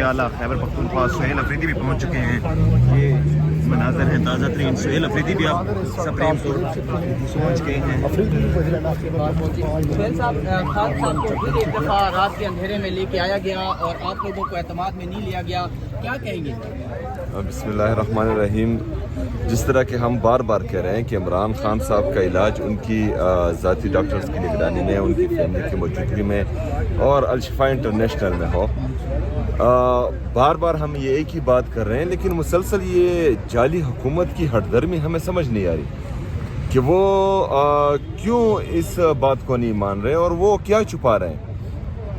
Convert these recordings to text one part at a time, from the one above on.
اعلیٰ خیبر پختونخوا سہیل افریدی بھی پہنچ چکے ہیں. یہ مناظر ہیں تازہ ترین. سہیل افریدی بھی اب سپریم کورٹ پہنچ گئے ہیں. سہیل صاحب، خان صاحب کو پھر ایک دفعہ رات کے اندھیرے میں لے کے آیا گیا اور آپ لوگوں کو اعتماد میں نہیں لیا گیا، کیا کہیں گے؟ بسم اللہ الرحمن الرحیم. جس طرح کہ ہم بار بار کہہ رہے ہیں کہ عمران خان صاحب کا علاج ان کی ذاتی ڈاکٹرز کی نگرانی میں، ان کی فیملی کی موجودگی میں اور الشفا انٹرنیشنل میں ہو. بار بار ہم یہ ایک ہی بات کر رہے ہیں، لیکن مسلسل یہ جعلی حکومت کی ہٹ درمی ہمیں سمجھ نہیں آ رہی کہ وہ کیوں اس بات کو نہیں مان رہے اور وہ کیا چھپا رہے ہیں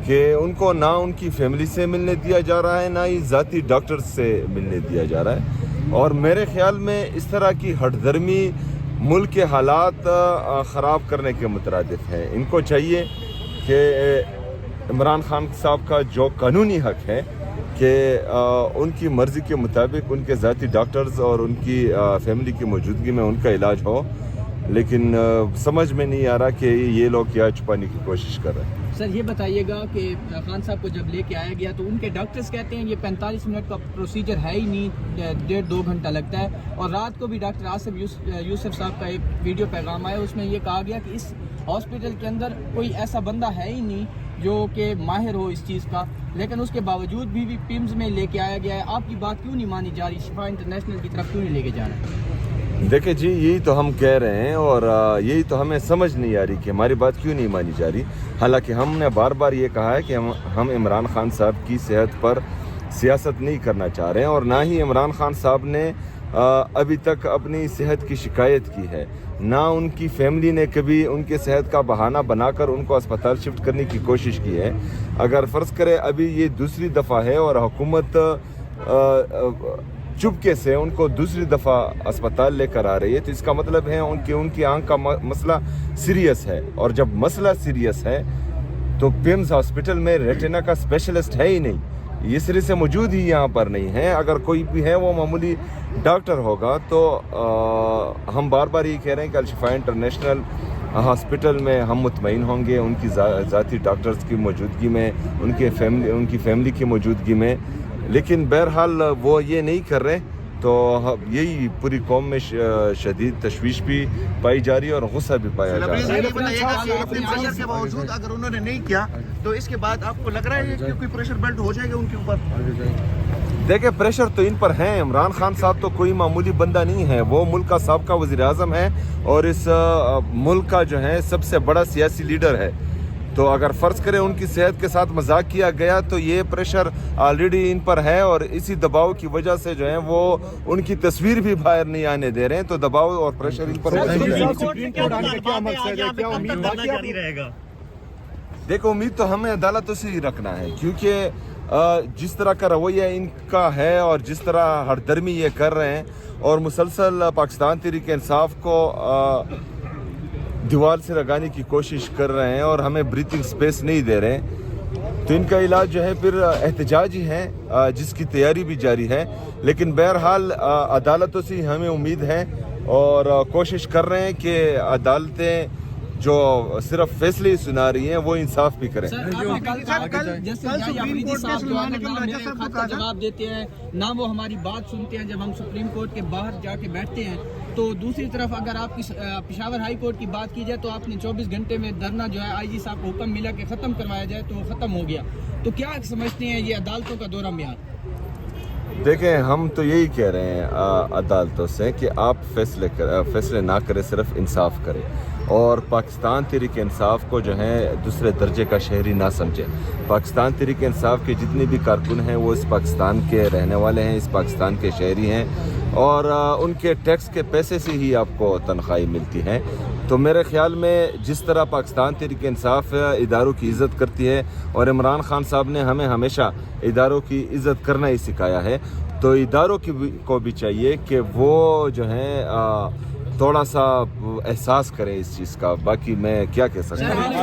کہ ان کو نہ ان کی فیملی سے ملنے دیا جا رہا ہے، نہ ہی ذاتی ڈاکٹر سے ملنے دیا جا رہا ہے. اور میرے خیال میں اس طرح کی ہٹ درمی ملک کے حالات خراب کرنے کے مترادف ہیں. ان کو چاہیے کہ عمران خان صاحب کا جو قانونی حق ہے کہ ان کی مرضی کے مطابق ان کے ذاتی ڈاکٹرز اور ان کی فیملی کی موجودگی میں ان کا علاج ہو، لیکن سمجھ میں نہیں آ رہا کہ یہ لوگ کیا چھپانے کی کوشش کر رہے ہیں. سر یہ بتائیے گا کہ خان صاحب کو جب لے کے آیا گیا تو ان کے ڈاکٹرز کہتے ہیں یہ 45 منٹ کا پروسیجر ہے ہی نہیں، 1.5-2 گھنٹہ لگتا ہے. اور رات کو بھی ڈاکٹر آصف یوسف صاحب کا ایک ویڈیو پیغام آیا، اس میں یہ کہا گیا کہ اس ہاسپٹل کے اندر کوئی ایسا بندہ ہے ہی نہیں جو کہ ماہر ہو اس چیز کا، لیکن اس کے باوجود بھی پیمز میں لے کے آیا گیا ہے. آپ کی بات کیوں نہیں مانی جا رہی؟ شفا انٹرنیشنل کی طرف کیوں نہیں لے کے جا رہے ہیں؟ دیکھیں جی، یہی تو ہم کہہ رہے ہیں اور یہی تو ہمیں سمجھ نہیں آ رہی کہ ہماری بات کیوں نہیں مانی جا رہی. حالانکہ ہم نے بار بار یہ کہا ہے کہ ہم عمران خان صاحب کی صحت پر سیاست نہیں کرنا چاہ رہے ہیں، اور نہ ہی عمران خان صاحب نے ابھی تک اپنی صحت کی شکایت کی ہے، نہ ان کی فیملی نے کبھی ان کے صحت کا بہانہ بنا کر ان کو اسپتال شفٹ کرنے کی کوشش کی ہے. اگر فرض کرے ابھی یہ دوسری دفعہ ہے اور حکومت چپکے سے ان کو دوسری دفعہ اسپتال لے کر آ رہی ہے، تو اس کا مطلب ہے ان کی آنکھ کا مسئلہ سیریس ہے. اور جب مسئلہ سیریس ہے تو پیمز ہاسپٹل میں ریٹینا کا اسپیشلسٹ ہے ہی نہیں، یہ سرے سے موجود ہی یہاں پر نہیں ہے. اگر کوئی بھی ہے وہ معمولی ڈاکٹر ہوگا. تو ہم بار بار یہ کہہ رہے ہیں کہ الشفا انٹرنیشنل ہاسپٹل میں ہم مطمئن ہوں گے ان کی ذاتی ڈاکٹرز کی موجودگی میں، ان کی فیملی کی موجودگی میں. لیکن بہرحال وہ یہ نہیں کر رہے، تو یہی پوری قوم میں شدید تشویش بھی پائی جا رہی ہے اور غصہ بھی پایا جا رہا ہے. اپنے پریشر کے باوجود اگر انہوں نے نہیں کیا تو اس کے بعد آپ کو لگ رہا ہے کہ کوئی پریشر بلٹ ہو جائے گا ان کے اوپر؟ دیکھیں، پریشر تو ان پر ہیں. عمران خان صاحب تو کوئی معمولی بندہ نہیں ہے، وہ ملک کا سابقہ وزیر اعظم ہے اور اس ملک کا جو ہے سب سے بڑا سیاسی لیڈر ہے. تو اگر فرض کریں ان کی صحت کے ساتھ مذاق کیا گیا تو یہ پریشر آلریڈی ان پر ہے، اور اسی دباؤ کی وجہ سے جو ہے وہ ان کی تصویر بھی باہر نہیں آنے دے رہے ہیں. تو دباؤ اور پریشر ان پر دیکھو، امید تو ہمیں عدالتوں سے ہی رکھنا ہے، کیونکہ جس طرح کا رویہ ان کا ہے اور جس طرح ہٹ درمی یہ کر رہے ہیں اور مسلسل پاکستان تحریک انصاف کو دیوار سے لگانے کی کوشش کر رہے ہیں اور ہمیں بریتھنگ سپیس نہیں دے رہے ہیں، تو ان کا علاج جو ہے پھر احتجاج ہی ہے، جس کی تیاری بھی جاری ہے. لیکن بہرحال عدالتوں سے ہمیں امید ہے اور کوشش کر رہے ہیں کہ عدالتیں جو صرف فیصلے ہی سنا رہی ہیں وہ انصاف بھی کریں. جواب دیتے ہیں نہ وہ ہماری بات سنتے ہیں جب ہم سپریم کورٹ کے باہر جا کے بیٹھتے ہیں. تو دوسری طرف اگر آپ کی پشاور ہائی کورٹ کی بات کی جائے تو آپ نے 24 گھنٹے میں دھرنا جو ہے آئی جی صاحب کو حکم ملا کہ ختم کروایا جائے تو وہ ختم ہو گیا. تو کیا سمجھتے ہیں یہ عدالتوں کا دورہ میعاد؟ دیکھیں، ہم تو یہی کہہ رہے ہیں عدالتوں سے کہ آپ فیصلے نہ کریں، صرف انصاف کریں اور پاکستان تحریک انصاف کو جو ہے دوسرے درجے کا شہری نہ سمجھیں. پاکستان تحریک انصاف کے جتنے بھی کارکن ہیں وہ اس پاکستان کے رہنے والے ہیں، اس پاکستان کے شہری ہیں، اور ان کے ٹیکس کے پیسے سے ہی آپ کو تنخواہیں ملتی ہیں. تو میرے خیال میں جس طرح پاکستان تحریک انصاف اداروں کی عزت کرتی ہے اور عمران خان صاحب نے ہمیں ہمیشہ اداروں کی عزت کرنا ہی سکھایا ہے، تو اداروں کو بھی چاہیے کہ وہ جو ہے تھوڑا سا احساس کریں اس چیز کا. باقی میں کیا کہہ سکتا ہوں.